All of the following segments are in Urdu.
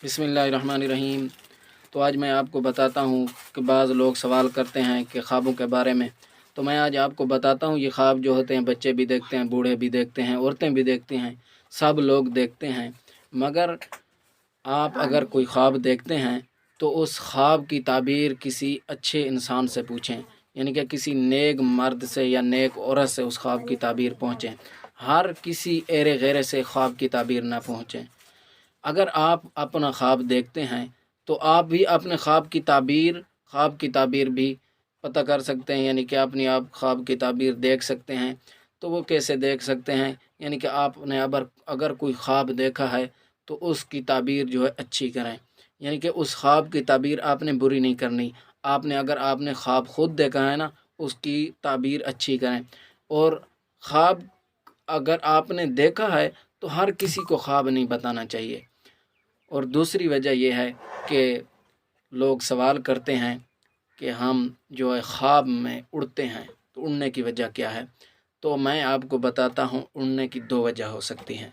بسم اللہ الرحمن الرحیم۔ تو آج میں آپ کو بتاتا ہوں کہ بعض لوگ سوال کرتے ہیں کہ خوابوں کے بارے میں، تو میں آج آپ کو بتاتا ہوں یہ خواب جو ہوتے ہیں بچے بھی دیکھتے ہیں، بوڑھے بھی دیکھتے ہیں، عورتیں بھی دیکھتی ہیں، سب لوگ دیکھتے ہیں۔ مگر آپ اگر کوئی خواب دیکھتے ہیں تو اس خواب کی تعبیر کسی اچھے انسان سے پوچھیں، یعنی کہ کسی نیک مرد سے یا نیک عورت سے اس خواب کی تعبیر پہنچیں، ہر کسی ایرے غیرے سے خواب کی تعبیر نہ پہنچیں۔ اگر آپ اپنا خواب دیکھتے ہیں تو آپ بھی اپنے خواب کی تعبیر بھی پتہ کر سکتے ہیں، یعنی کہ اپنی آپ خواب کی تعبیر دیکھ سکتے ہیں۔ تو وہ کیسے دیکھ سکتے ہیں؟ یعنی کہ آپ نے اگر کوئی خواب دیکھا ہے تو اس کی تعبیر جو ہے اچھی کریں، یعنی کہ اس خواب کی تعبیر آپ نے بری نہیں کرنی۔ اگر آپ نے خواب خود دیکھا ہے نا، اس کی تعبیر اچھی کریں۔ اور خواب اگر آپ نے دیکھا ہے تو ہر کسی کو خواب نہیں بتانا چاہیے۔ اور دوسری وجہ یہ ہے کہ لوگ سوال کرتے ہیں کہ ہم جو ہے خواب میں اڑتے ہیں، تو اڑنے کی وجہ کیا ہے؟ تو میں آپ کو بتاتا ہوں اڑنے کی دو وجہ ہو سکتی ہیں۔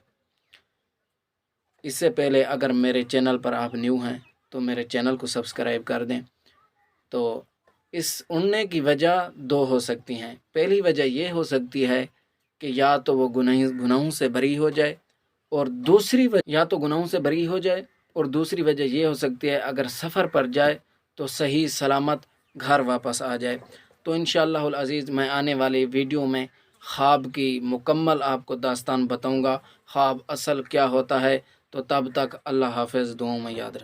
اس سے پہلے اگر میرے چینل پر آپ نیو ہیں تو میرے چینل کو سبسکرائب کر دیں۔ تو اس اڑنے کی وجہ دو ہو سکتی ہیں۔ پہلی وجہ یہ ہو سکتی ہے کہ یا تو وہ گناہوں سے بری ہو جائے، اور دوسری وجہ یہ ہو سکتی ہے اگر سفر پر جائے تو صحیح سلامت گھر واپس آ جائے۔ تو انشاءاللہ العزیز میں آنے والی ویڈیو میں خواب کی مکمل آپ کو داستان بتاؤں گا، خواب اصل کیا ہوتا ہے۔ تو تب تک اللہ حافظ، دعاؤں میں یاد رکھیں۔